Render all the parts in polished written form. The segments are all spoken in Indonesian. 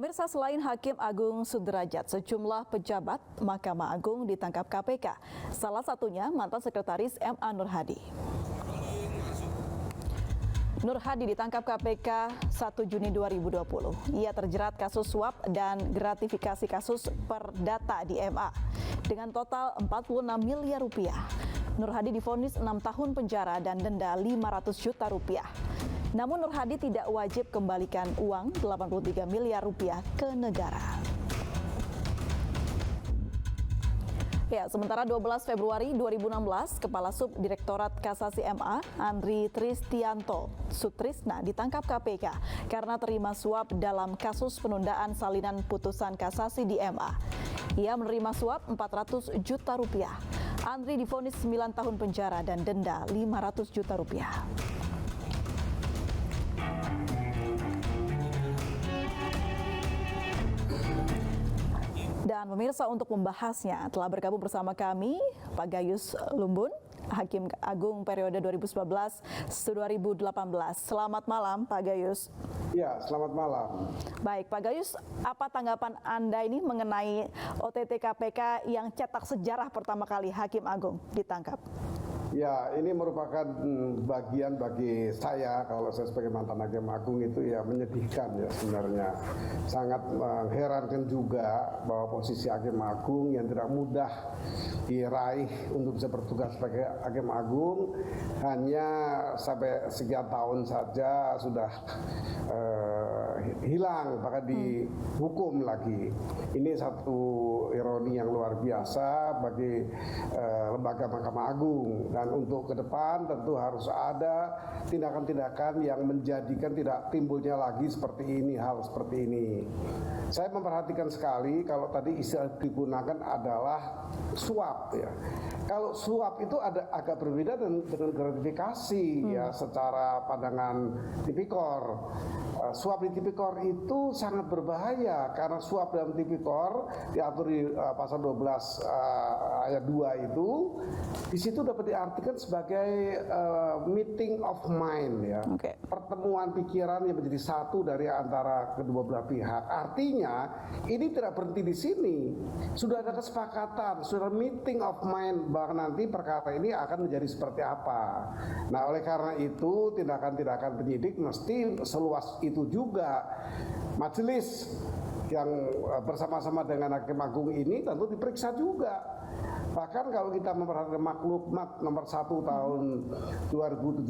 Pemirsa, selain Hakim Agung Sudrajat, sejumlah pejabat Mahkamah Agung ditangkap KPK. Salah satunya mantan Sekretaris MA Nur Hadi. Nur Hadi ditangkap KPK 1 Juni 2020. Ia terjerat kasus suap dan gratifikasi kasus perdata di MA dengan total 46 miliar rupiah. Nur Hadi divonis 6 tahun penjara dan denda 500 juta rupiah. Namun Nur Hadi tidak wajib kembalikan uang 83 miliar rupiah ke negara. Ya, sementara 12 Februari 2016, Kepala Subdirektorat Kasasi MA, Andri Tristianto Sutrisna ditangkap KPK karena terima suap dalam kasus penundaan salinan putusan kasasi di MA. Ia menerima suap 400 juta rupiah. Andri divonis 9 tahun penjara dan denda 500 juta rupiah. Dan pemirsa, untuk membahasnya telah bergabung bersama kami Pak Gayus Lumbun, Hakim Agung periode 2019-2018. Selamat malam Pak Gayus. Ya, selamat malam. Baik Pak Gayus, apa tanggapan Anda ini mengenai OTT KPK yang cetak sejarah pertama kali Hakim Agung ditangkap? Ya, ini merupakan bagian bagi saya, kalau saya sebagai mantan Hakim Agung itu ya menyedihkan ya sebenarnya. Sangat mengherankan juga bahwa posisi Hakim Agung yang tidak mudah diraih untuk bisa bertugas sebagai Hakim Agung hanya sampai sekian tahun saja sudah hilang, bahkan dihukum lagi. Ini satu ironi yang luar biasa bagi lembaga Mahkamah Agung. Dan untuk ke depan tentu harus ada tindakan-tindakan yang menjadikan tidak timbulnya lagi seperti ini, hal seperti ini. Saya memperhatikan sekali kalau tadi istilah digunakan adalah suap ya. Kalau suap itu ada agak berbeda dengan gratifikasi ya secara pandangan tipikor. Suap di tipikor itu sangat berbahaya karena suap dalam tipikor diatur di pasal 12 ayat 2 itu di situ dapat diartikan sebagai meeting of mind ya. Pertemuan pikiran yang menjadi satu dari antara kedua belah pihak. Artinya ini tidak berhenti di sini. Sudah ada kesepakatan, sudah meeting of mind bahwa nanti perkara ini akan menjadi seperti apa. Nah, oleh karena itu tindakan-tindakan penyidik mesti seluas itu juga. Majelis yang bersama-sama dengan Hakim Agung ini tentu diperiksa juga. Bahkan kalau kita memperhatikan maklumat nomor 1 tahun 2017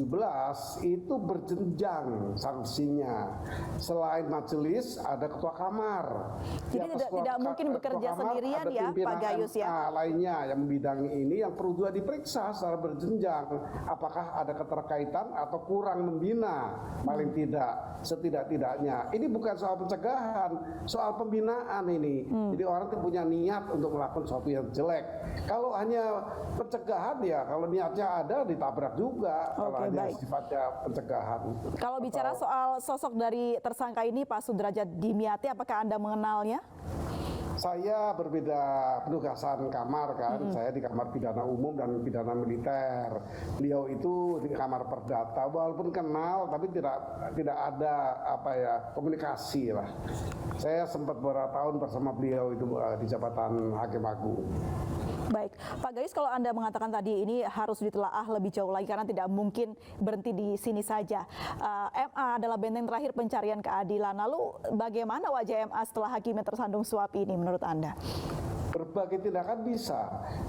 itu berjenjang sanksinya. Selain majelis ada ketua kamar. Jadi tidak mungkin bekerja sendirian ya Pak Gayus ya. Lainnya yang membidangi ini yang perlu juga diperiksa secara berjenjang. Apakah ada keterkaitan atau kurang membina? Paling tidak, setidak-tidaknya. Ini bukan soal pencegahan, soal pembinaan ini. Jadi orang itu punya niat untuk melakukan sesuatu yang jelek. Kalau hanya pencegahan ya, kalau niatnya ada ditabrak juga. Kalau hanya sifatnya pencegahan. Kalau bicara soal sosok dari tersangka ini Pak Sudrajat Dimyati, apakah Anda mengenalnya? Saya berbeda penugasan kamar kan, saya di kamar pidana umum dan pidana militer. Beliau itu di kamar perdata, walaupun kenal tapi tidak ada komunikasi lah. Saya sempat beberapa tahun bersama beliau itu di jabatan Hakim Agung. Baik, Pak Gayus, kalau Anda mengatakan tadi ini harus ditelaah lebih jauh lagi karena tidak mungkin berhenti di sini saja. MA adalah benteng terakhir pencarian keadilan. Lalu bagaimana wajah MA setelah hakimnya tersandung suap ini menurut Anda? Berbagai tindakan bisa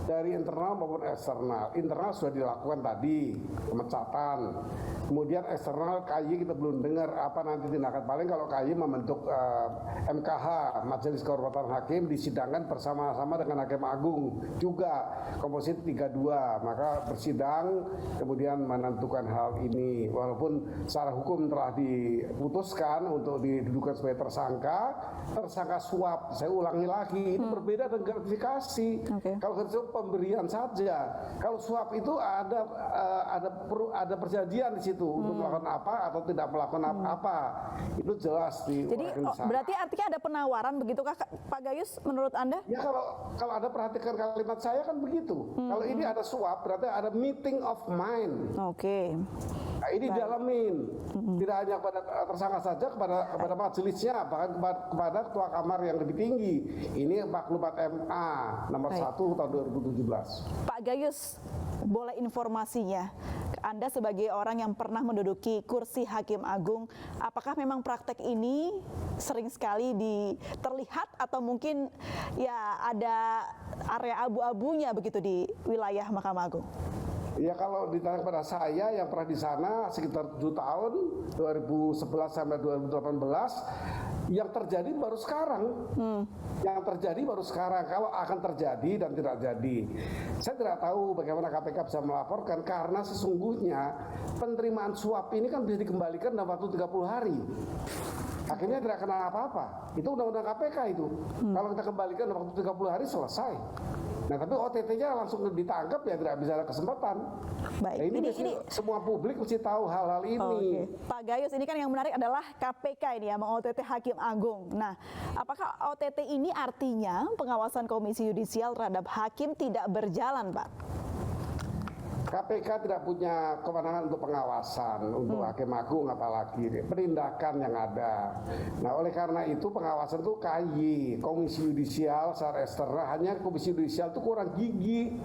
dari internal maupun eksternal. Internal sudah dilakukan tadi, pemecatan. Kemudian eksternal KY kita belum dengar apa nanti tindakan. Paling kalau KY membentuk MKH, Majelis Kehormatan Hakim, disidangkan bersama-sama dengan Hakim Agung juga komposisi 32. Maka bersidang kemudian menentukan hal ini. Walaupun secara hukum telah diputuskan untuk didudukan sebagai tersangka suap. Saya ulangi lagi, itu berbeda dengan gratifikasi. Kalau itu pemberian saja. Kalau suap itu ada perjanjian di situ untuk melakukan apa atau tidak melakukan apa. Itu jelas di. Jadi berarti artinya ada penawaran begitu Pak Gayus menurut Anda? Ya, kalau Anda perhatikan kalimat saya kan begitu. Kalau ini ada suap berarti ada meeting of mind. Nah, ini didalamin, tidak hanya kepada tersangka saja, kepada majelisnya, bahkan kepada ketua kamar yang lebih tinggi. Ini 44 MA nomor 1 tahun 2017. Pak Gayus, boleh informasinya, Anda sebagai orang yang pernah menduduki kursi Hakim Agung, apakah memang praktek ini sering sekali terlihat atau mungkin ya ada area abu-abunya begitu di wilayah Mahkamah Agung? Ya kalau ditanya pada saya yang pernah di sana sekitar 7 tahun, 2011 sampai 2018, yang terjadi baru sekarang. Yang terjadi baru sekarang. Kalau akan terjadi dan tidak jadi, saya tidak tahu bagaimana KPK bisa melaporkan karena sesungguhnya penerimaan suap ini kan bisa dikembalikan dalam waktu 30 hari. Akhirnya tidak kena apa-apa. Itu undang-undang KPK itu. Kalau kita kembalikan dalam waktu 30 hari selesai. Nah tapi OTT-nya langsung ditangkap ya tidak bisa ada kesempatan. Baik. Nah, ini semua publik mesti tahu hal-hal ini. Pak Gayus, ini kan yang menarik adalah KPK ini ya meng-OTT Hakim Agung. Nah, apakah OTT ini artinya pengawasan Komisi Yudisial terhadap hakim tidak berjalan, Pak? KPK tidak punya kewenangan untuk pengawasan untuk Hakim Agung, apalagi penindakan yang ada. Nah oleh karena itu pengawasan itu KY, Komisi Yudisial secara eksternal. Hanya Komisi Yudisial itu kurang gigi,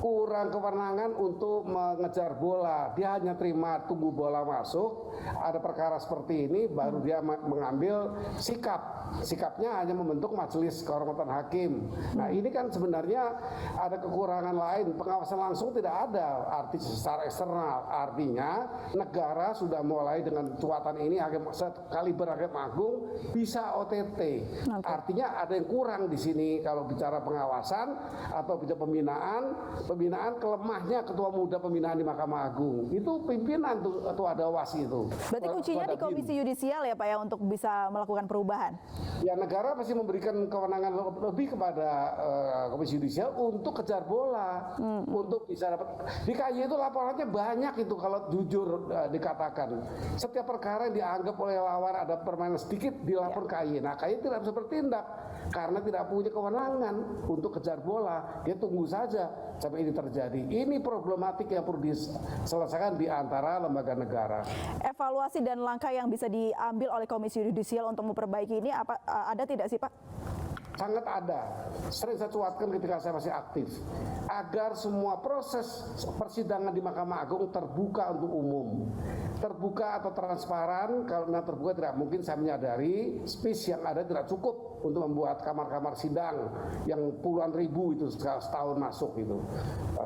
kurang kewenangan untuk mengejar bola. Dia hanya terima tunggu bola masuk, ada perkara seperti ini baru dia mengambil sikap. Sikapnya hanya membentuk majelis kehormatan hakim. Nah ini kan sebenarnya ada kekurangan lain, pengawasan langsung tidak ada, arti secara eksternal. Artinya negara sudah mulai dengan kekuatan ini, hakim kaliber Hakim Agung bisa OTT. Artinya ada yang kurang di sini kalau bicara pengawasan atau bicara pembinaan kelemahnya ketua muda pembinaan di Mahkamah Agung. Itu pimpinan tuh ketua Dewas itu. Berarti kuncinya di Komisi Yudisial ya Pak ya untuk bisa melakukan perubahan? Ya negara pasti memberikan kewenangan lebih kepada Komisi Yudisial untuk kejar bola, untuk bisa dapat. Di KY itu laporannya banyak itu kalau jujur dikatakan. Setiap perkara yang dianggap oleh lawan ada permainan sedikit dilapor KY. Nah KY tidak bisa bertindak karena tidak punya kewenangan untuk kejar bola. Dia tunggu saja sampai ini terjadi. Ini problematik yang perlu diselesaikan di antara lembaga negara. Evaluasi dan langkah yang bisa diambil oleh Komisi Yudisial untuk memperbaiki ini ada tidak sih Pak? Sangat ada. Sering saya cuatkan ketika saya masih aktif. Agar semua proses persidangan di Mahkamah Agung terbuka untuk umum. Terbuka atau transparan, kalau memang terbuka tidak mungkin saya menyadari space yang ada tidak cukup untuk membuat kamar-kamar sidang yang puluhan ribu itu setahun masuk itu.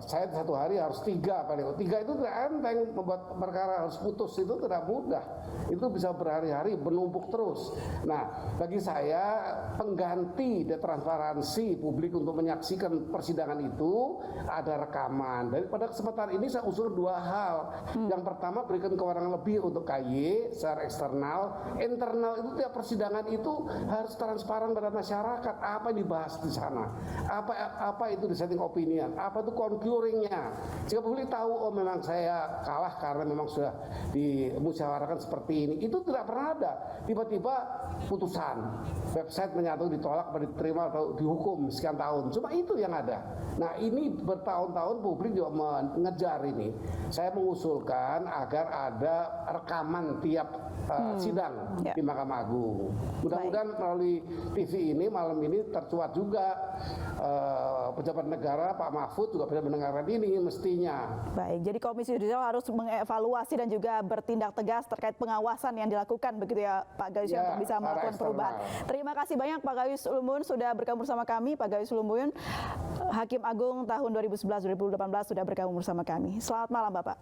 Saya satu hari harus 3 paling. 3 itu tidak enteng, membuat perkara harus putus itu tidak mudah. Itu bisa berhari-hari menumpuk terus. Nah, bagi saya pengganti dari transparansi publik untuk menyaksikan persidangan itu ada rekaman. Pada kesempatan ini saya usul 2 hal. Yang pertama berikan kewenangan lebih untuk KY secara eksternal. Internal itu tiap persidangan itu harus transparan pada masyarakat. Apa yang dibahas di sana? Apa itu dissenting opinion? Apa itu concurringnya? Jika publik tahu oh memang saya kalah karena memang sudah dimusyawarahkan seperti ini. Itu tidak pernah ada. Tiba-tiba putusan website menyatakan ditolak atau diterima atau dihukum sekian tahun. Cuma itu yang ada. Nah ini bertahun-tahun publik juga mengejar ini. Saya mengusulkan agar ada rekaman tiap sidang di Mahkamah Agung. Mudah-mudahan melalui TV ini malam ini tercuat juga pejabat negara Pak Mahfud juga bisa mendengarkan ini mestinya. Baik, jadi Komisi Yudisial harus mengevaluasi dan juga bertindak tegas terkait pengawasan yang dilakukan begitu ya Pak Gayus ya, untuk bisa melakukan perubahan. Terima kasih banyak Pak Gayus Lumbun sudah bergabung bersama kami. Pak Gayus Lumbun, Hakim Agung tahun 2011-2018 sudah bergabung bersama kami. Selamat malam Bapak.